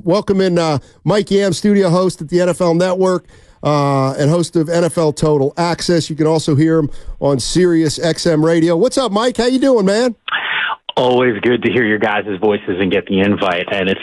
Welcome in Mike Yam, studio host at the NFL Network and host of NFL Total Access. You can also hear him on Sirius XM Radio. What's up, Mike? How you doing, man? Always good to hear your guys' voices and get the invite. And it's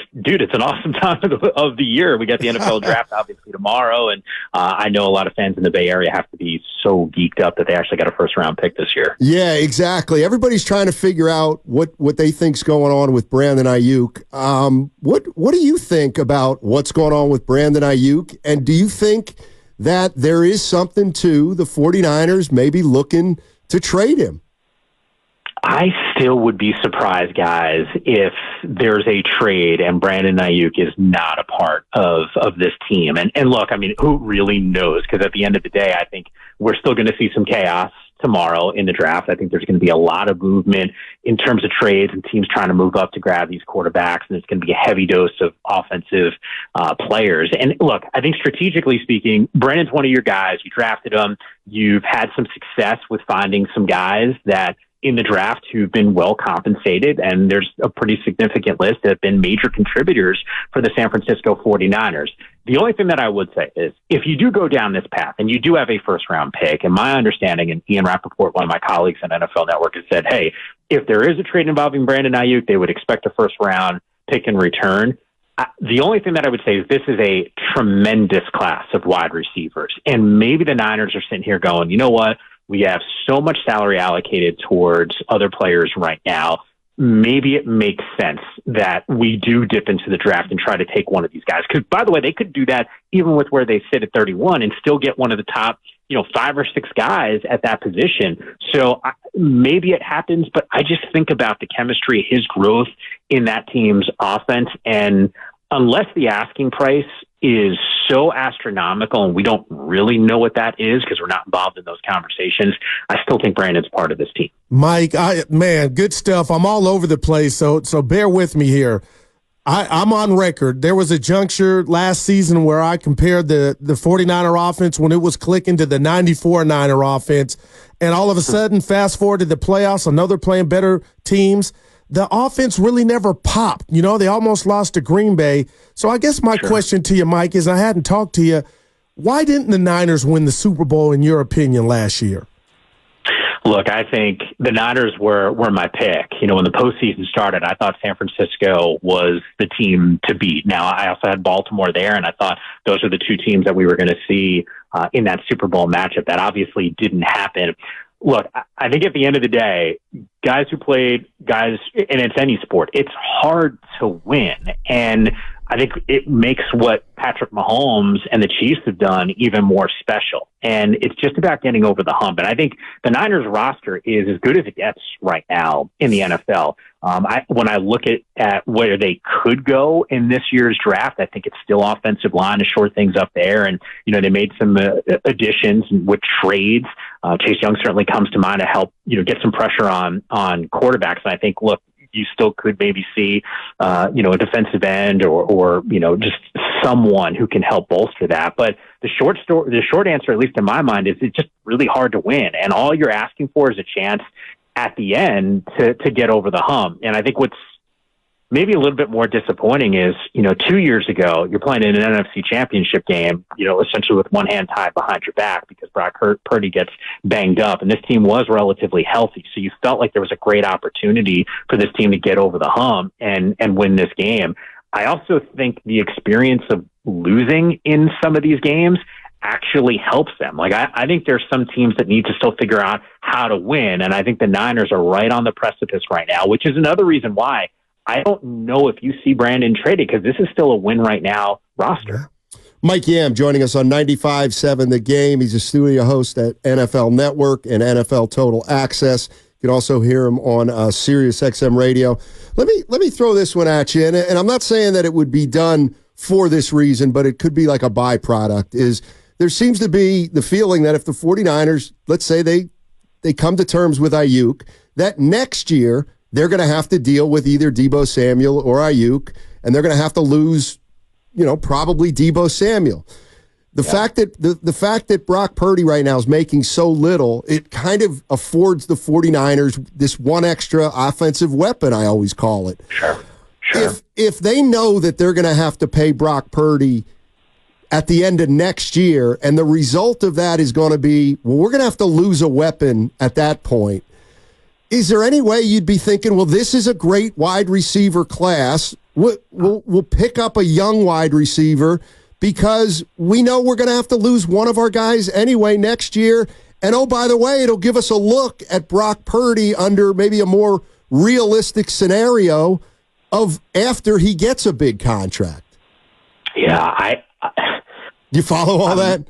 an awesome time of the year. We got the NFL draft obviously tomorrow. And I know a lot of fans in the Bay Area have to be so geeked up that they actually got a first round pick this year. Yeah, exactly. Everybody's trying to figure out what they think's going on with Brandon Aiyuk. What do you think about what's going on with Brandon Aiyuk? And do you think that there is something to the 49ers maybe looking to trade him? I still would be surprised, guys, if there's a trade and Brandon Aiyuk is not a part of this team. And look, I mean, who really knows? Because at the end of the day, I think we're still going to see some chaos tomorrow in the draft. I think there's going to be a lot of movement in terms of trades and teams trying to move up to grab these quarterbacks. And it's going to be a heavy dose of offensive players. And look, I think strategically speaking, Brandon's one of your guys. You drafted him. You've had some success with finding some guys that in the draft who've been well compensated, and there's a pretty significant list that have been major contributors for the San Francisco 49ers. The only thing that I would say is if you do go down this path and you do have a first round pick, and my understanding, and Ian Rappaport, one of my colleagues on NFL Network, has said, hey, if there is a trade involving Brandon Aiyuk, they would expect a first round pick in return. The only thing that I would say is this is a tremendous class of wide receivers. And maybe the Niners are sitting here going, you know what? We have so much salary allocated towards other players right now. Maybe it makes sense that we do dip into the draft and try to take one of these guys. Because, by the way, they could do that even with where they sit at 31 and still get one of the top, 5 or 6 guys at that position. So maybe it happens, but I just think about the chemistry, his growth in that team's offense. And unless the asking price is so astronomical and we don't really know what that is because we're not involved in those conversations, I still think Brandon's part of this team. Mike, man, good stuff. I'm all over the place, so bear with me here. I'm on record. There was a juncture last season where I compared the 49er offense when it was clicking to the 94 Niner offense, and all of a sudden, fast forward to the playoffs, I know they're playing better teams. The offense really never popped. They almost lost to Green Bay. So I guess my question to you, Mike, is I hadn't talked to you. Why didn't the Niners win the Super Bowl, in your opinion, last year? Look, I think the Niners were my pick. When the postseason started, I thought San Francisco was the team to beat. Now, I also had Baltimore there, and I thought those are the two teams that we were going to see in that Super Bowl matchup. That obviously didn't happen. Look, I think at the end of the day, guys, and it's any sport, it's hard to win. And I think it makes what Patrick Mahomes and the Chiefs have done even more special. And it's just about getting over the hump. And I think the Niners roster is as good as it gets right now in the NFL. When I look at where they could go in this year's draft, I think it's still offensive line to shore things up there. And, they made some additions with trades. Chase Young certainly comes to mind to help, get some pressure on quarterbacks. And I think, look, you still could maybe see, a defensive end or just someone who can help bolster that. But the short answer, at least in my mind, is it's just really hard to win. And all you're asking for is a chance at the end to get over the hump. And I think what's maybe a little bit more disappointing is, 2 years ago, you're playing in an NFC championship game, essentially with one hand tied behind your back because Brock Purdy gets banged up. And this team was relatively healthy. So you felt like there was a great opportunity for this team to get over the hump and win this game. I also think the experience of losing in some of these games actually helps them. Like, I think there's some teams that need to still figure out how to win. And I think the Niners are right on the precipice right now, which is another reason why I don't know if you see Brandon traded, because this is still a win right now roster. Mike Yam joining us on 95.7 The Game. He's a studio host at NFL Network and NFL Total Access. You can also hear him on Sirius XM Radio. Let me throw this one at you, and I'm not saying that it would be done for this reason, but it could be like a byproduct. Is there seems to be the feeling that if the 49ers, let's say they come to terms with Aiyuk, that next year they're going to have to deal with either Deebo Samuel or Aiyuk, and they're going to have to lose, probably Deebo Samuel. The fact that Brock Purdy right now is making so little, it kind of affords the 49ers this one extra offensive weapon, I always call it. Sure. Sure. If they know that they're going to have to pay Brock Purdy at the end of next year, and the result of that is going to be, well, we're going to have to lose a weapon at that point, is there any way you'd be thinking, well, this is a great wide receiver class. We'll pick up a young wide receiver because we know we're going to have to lose one of our guys anyway next year. And, oh, by the way, it'll give us a look at Brock Purdy under maybe a more realistic scenario of after he gets a big contract. Yeah, You follow all that?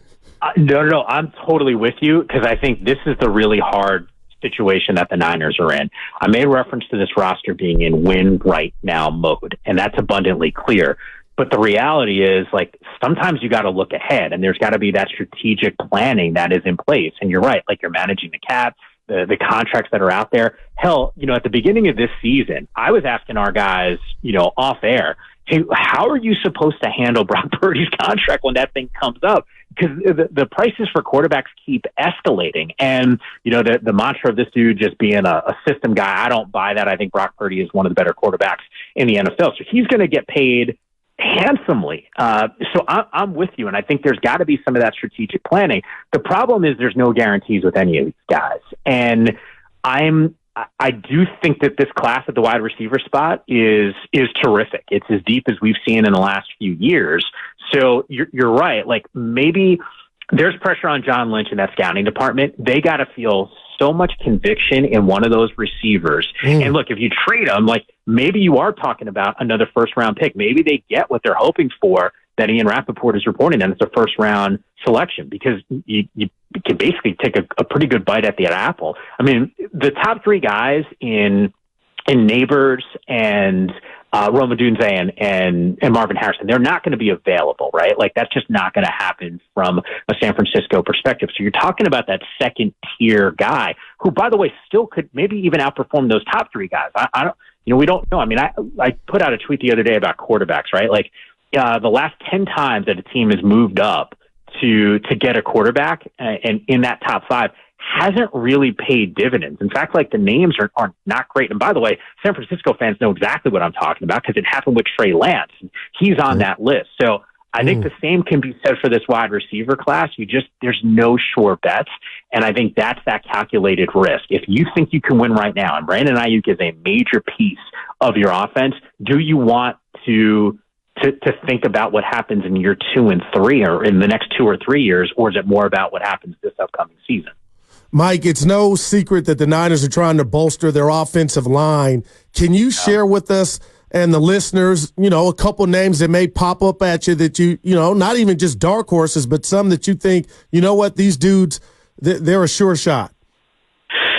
No, I'm totally with you because I think this is the really hard situation that the Niners are in. I made reference to this roster being in win right now mode, and that's abundantly clear. But the reality is, like, sometimes you got to look ahead, and there's got to be that strategic planning that is in place. And you're right, like, you're managing the cap, the contracts that are out there. Hell, at the beginning of this season, I was asking our guys, off air, hey, how are you supposed to handle Brock Purdy's contract when that thing comes up? Because the prices for quarterbacks keep escalating. And, the mantra of this dude just being a system guy, I don't buy that. I think Brock Purdy is one of the better quarterbacks in the NFL. So he's going to get paid handsomely. So I'm with you. And I think there's got to be some of that strategic planning. The problem is there's no guarantees with any of these guys. And I do think that this class at the wide receiver spot is terrific. It's as deep as we've seen in the last few years. So you're right. Like, maybe there's pressure on John Lynch in that scouting department. They got to feel so much conviction in one of those receivers. And look, if you trade them, like, maybe you are talking about another first-round pick. Maybe they get what they're hoping for that Ian Rappaport is reporting, and it's a first-round selection because you can basically take a pretty good bite at the apple. I mean, the top three guys in Neighbors and Roma Dunze and Marvin Harrison, they're not going to be available, right? Like, that's just not going to happen from a San Francisco perspective. So you're talking about that second tier guy who, by the way, still could maybe even outperform those top three guys. I don't, we don't know. I mean, I put out a tweet the other day about quarterbacks, right? Like, the last 10 times that a team has moved up to get a quarterback and in that top five hasn't really paid dividends. In fact, like, the names are not great. And by the way, San Francisco fans know exactly what I'm talking about because it happened with Trey Lance. He's on that list. So I think the same can be said for this wide receiver class. There's no sure bets. And I think that's that calculated risk. If you think you can win right now, and Brandon Aiyuk is a major piece of your offense, do you want to think about what happens in year 2 and 3 or in the next 2 or 3 years, or is it more about what happens this upcoming season? Mike, it's no secret that the Niners are trying to bolster their offensive line. Can you share with us and the listeners, a couple names that may pop up at you that not even just dark horses, but some that you think, these dudes, they're a sure shot?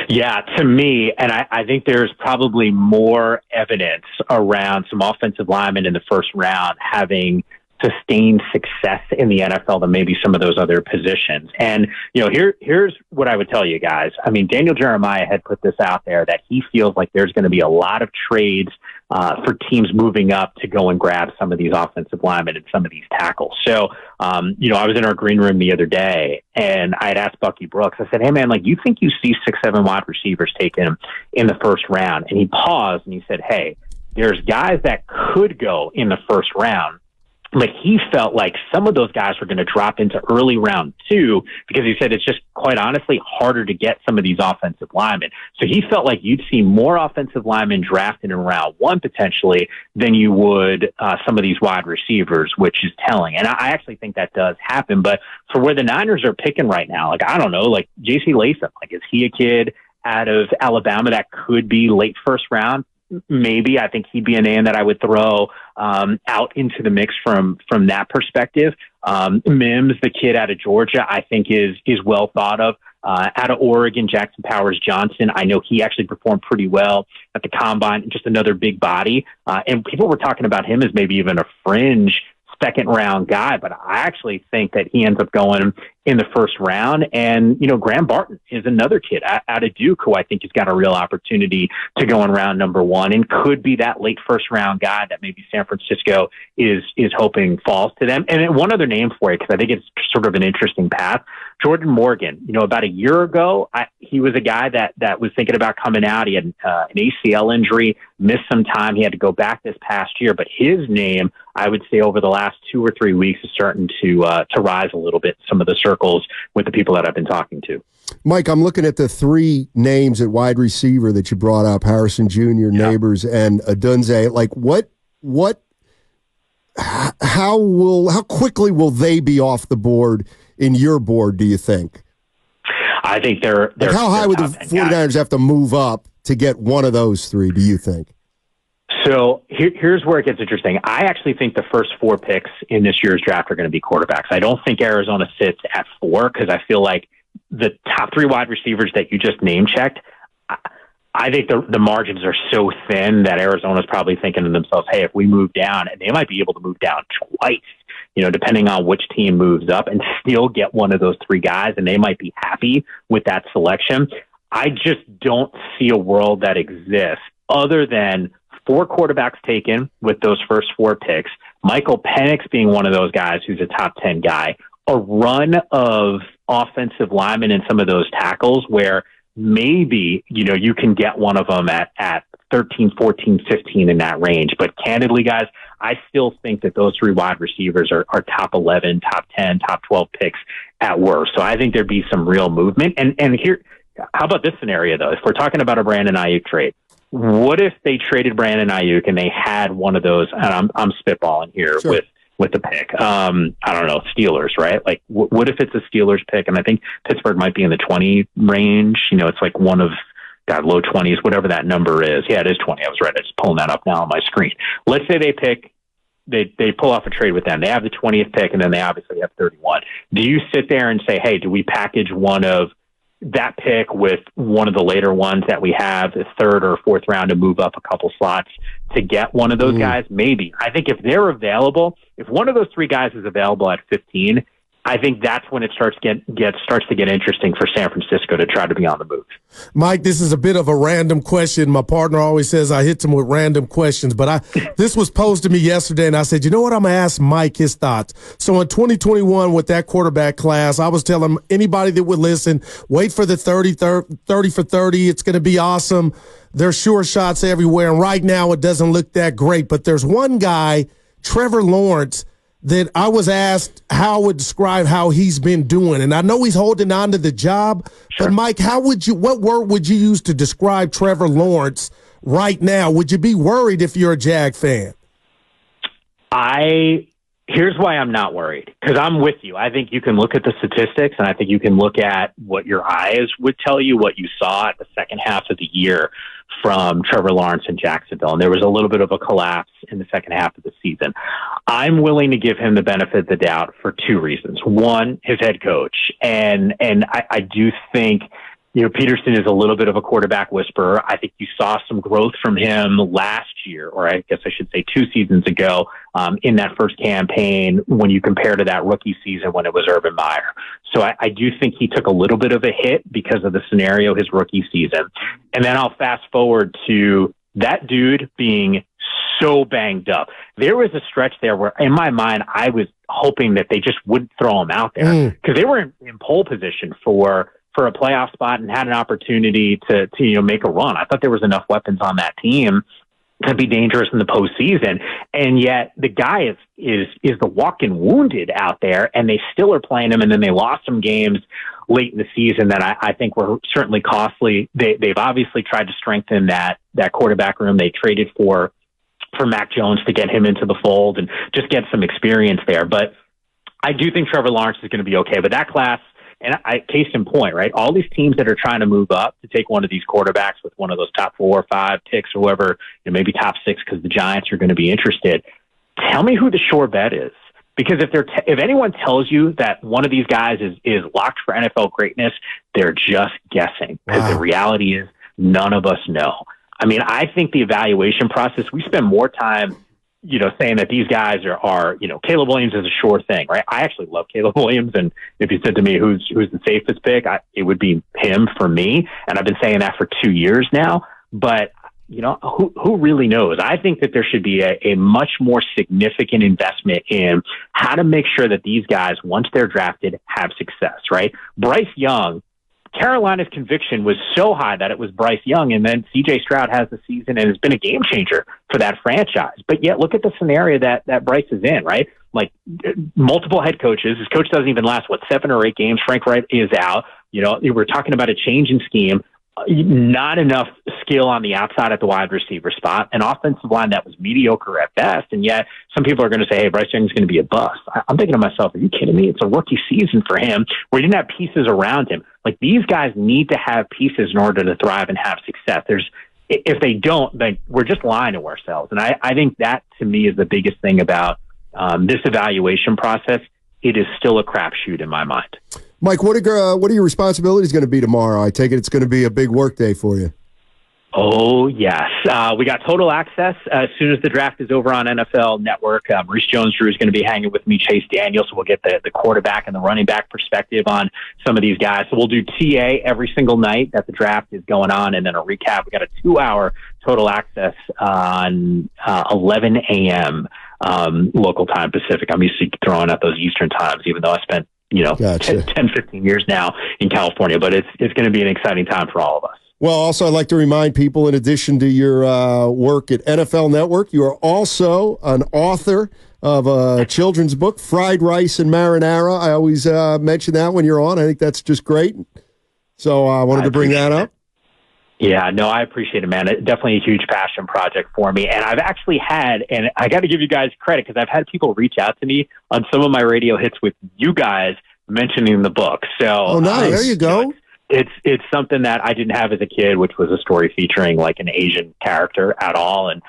Yeah, to me, and I think there's probably more evidence around some offensive linemen in the first round having sustained success in the NFL than maybe some of those other positions. And, here's what I would tell you guys. I mean, Daniel Jeremiah had put this out there that he feels like there's going to be a lot of trades for teams moving up to go and grab some of these offensive linemen and some of these tackles. So, I was in our green room the other day and I had asked Bucky Brooks, I said, hey man, like, you think you see 6-7 wide receivers taken in the first round? And he paused and he said, hey, there's guys that could go in the first round. But he felt like some of those guys were going to drop into early round 2 because he said it's just, quite honestly, harder to get some of these offensive linemen. So he felt like you'd see more offensive linemen drafted in round 1 potentially than you would some of these wide receivers, which is telling. And I actually think that does happen. But for where the Niners are picking right now, like, I don't know, like J.C. Latham, like, is he a kid out of Alabama that could be late first round? Maybe. I think he'd be a name that I would throw out into the mix from that perspective. Mims, the kid out of Georgia, I think is well thought of. Out of Oregon, Jackson Powers Johnson, I know he actually performed pretty well at the combine, just another big body. And people were talking about him as maybe even a fringe second round guy, but I actually think that he ends up going in the first round. And, Graham Barton is another kid out of Duke who I think has got a real opportunity to go in round number 1 and could be that late first round guy that maybe San Francisco is hoping falls to them. And then one other name for you, because I think it's sort of an interesting path. Jordan Morgan, about a year ago, he was a guy that was thinking about coming out. He had an ACL injury, missed some time. He had to go back this past year, but his name, I would say over the last 2 or 3 weeks, is starting to rise a little bit in some of the circles with the people that I've been talking to. Mike, I'm looking at the 3 names at wide receiver that you brought up, Harrison Jr., Neighbors, and Adunze. Like, how quickly will they be off the board in your board, do you think? I think they're how high would the 49ers have to move up to get one of those 3, do you think? So here's where it gets interesting. I actually think the first 4 picks in this year's draft are going to be quarterbacks. I don't think Arizona sits at 4 because I feel like the top 3 wide receivers that you just name-checked, I think the margins are so thin that Arizona's probably thinking to themselves, hey, if we move down, and they might be able to move down twice, depending on which team moves up, and still get one of those 3 guys, and they might be happy with that selection. I just don't see a world that exists other than 4 quarterbacks taken with those first 4 picks, Michael Penix being one of those guys who's a top 10 guy, a run of offensive linemen and some of those tackles where maybe, you can get one of them at 13, 14, 15 in that range. But candidly, guys, I still think that those 3 wide receivers are top 11, top 10, top 12 picks at worst. So I think there'd be some real movement. And here, how about this scenario, though? If we're talking about a Brandon Aiyuk trade, what if they traded Brandon Aiyuk and they had one of those, and I'm spitballing here sure. with the pick. I don't know, Steelers, right? Like, what if it's a Steelers pick? And I think Pittsburgh might be in the 20 range. It's like one of, low 20s, whatever that number is. Yeah, it is 20. I was right. I'm just pulling that up now on my screen. Let's say they pull off a trade with them. They have the 20th pick, and then they obviously have 31. Do you sit there and say, hey, do we package one of that pick with one of the later ones that we have, the 3rd or 4th round, to move up a couple slots to get one of those guys? Maybe. I think if they're available, if one of those 3 guys is available at 15, I think that's when it starts to get interesting for San Francisco to try to be on the move. Mike, this is a bit of a random question. My partner always says I hit him with random questions, but this was posed to me yesterday, and I said, you know what? I'm going to ask Mike his thoughts. So in 2021 with that quarterback class, I was telling anybody that would listen, wait for the 30 for 30. It's going to be awesome. There's sure shots everywhere, and right now it doesn't look that great. But there's one guy, Trevor Lawrence, that I was asked how I would describe how he's been doing. And I know he's holding on to the job, sure. But Mike, what word would you use to describe Trevor Lawrence right now? Would you be worried if you're a Jag fan? Here's why I'm not worried, because I'm with you. I think you can look at the statistics, and I think you can look at what your eyes would tell you, what you saw at the second half of the year from Trevor Lawrence in Jacksonville. And there was a little bit of a collapse in the second half of the season. I'm willing to give him the benefit of the doubt for 2 reasons. One, his head coach. And I do think, Peterson is a little bit of a quarterback whisperer. I think you saw some growth from him last year, or I guess I should say 2 seasons ago, in that first campaign when you compare to that rookie season when it was Urban Meyer. So I do think he took a little bit of a hit because of the scenario his rookie season. And then I'll fast forward to that dude being so banged up. There was a stretch there where, in my mind, I was hoping that they just wouldn't throw him out there because they were in pole position for a playoff spot and had an opportunity to make a run. I thought there was enough weapons on that team to be dangerous in the postseason. And yet the guy is the walking wounded out there, and they still are playing him. And then they lost some games late in the season that I think were certainly costly. They've obviously tried to strengthen that quarterback room. They traded for Mac Jones to get him into the fold and just get some experience there. But I do think Trevor Lawrence is going to be okay. But that class, and case in point, right? All these teams that are trying to move up to take one of these quarterbacks with one of those top 4 or 5 picks or whoever, maybe top 6 because the Giants are going to be interested. Tell me who the sure bet is. Because if anyone tells you that one of these guys is locked for NFL greatness, they're just guessing. Because the reality is none of us know. I mean, I think the evaluation process, we spend more time saying that these guys are Caleb Williams is a sure thing, right? I actually love Caleb Williams, and if you said to me who's the safest pick, it would be him for me, and I've been saying that for 2 years now. But who really knows? I think that there should be a much more significant investment in how to make sure that these guys, once they're drafted, have success, right? Bryce Young, Carolina's conviction was so high that it was Bryce Young, and then C.J. Stroud has the season and has been a game changer for that franchise. But yet, look at the scenario that Bryce is in, right? Like multiple head coaches. His coach doesn't even last, 7 or 8 games. Frank Wright is out. We're talking about a change in scheme. Not enough skill on the outside at the wide receiver spot, an offensive line that was mediocre at best, and yet some people are going to say, hey, Bryce Young's going to be a bust. I'm thinking to myself, are you kidding me? It's a rookie season for him where he didn't have pieces around him. Like, these guys need to have pieces in order to thrive and have success. If they don't, then we're just lying to ourselves. And I think that, to me, is the biggest thing about this evaluation process. It is still a crapshoot in my mind. Mike, what are your responsibilities going to be tomorrow? I take it it's going to be a big work day for you. Oh, yes. We got total access as soon as the draft is over on NFL Network. Maurice Jones-Drew is going to be hanging with me, Chase Daniel, so we'll get the quarterback and the running back perspective on some of these guys. So we'll do TA every single night that the draft is going on, and then a recap. We got a 2-hour total access on 11 a.m. Local time Pacific. I'm used to throwing out those Eastern times, even though I spent gotcha. 10, 15 years now in California, but it's going to be an exciting time for all of us. Well, also, I'd like to remind people, in addition to your work at NFL Network, you are also an author of a children's book, Fried Rice and Marinara. I always mention that when you're on. I think that's just great. So I wanted to bring that up. Yeah, no, I appreciate it, man. It's definitely a huge passion project for me. And I've actually had, and I got to give you guys credit, because I've had people reach out to me on some of my radio hits with you guys mentioning the book. So, nice. There you go. It's something that I didn't have as a kid, which was a story featuring like an Asian character at all. And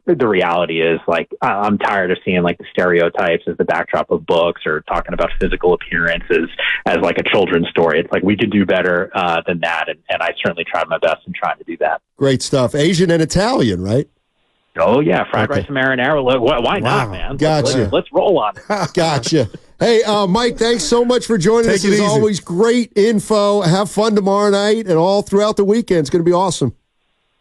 the reality is, like, I'm tired of seeing like the stereotypes as the backdrop of books, or talking about physical appearances as like a children's story. It's like we could do better than that. And I certainly tried my best in trying to do that. Great stuff. Asian and Italian, right? Oh, yeah. Fried rice and marinara. Why not, man? Gotcha. Let's roll on it. Gotcha. Hey, Mike, thanks so much for joining us. As always, great info. Have fun tomorrow night and all throughout the weekend. It's going to be awesome.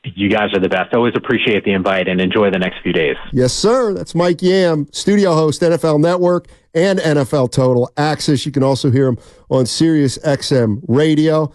You guys are the best. Always appreciate the invite, and enjoy the next few days. Yes, sir. That's Mike Yam, studio host, NFL Network and NFL Total Access. You can also hear him on Sirius XM Radio.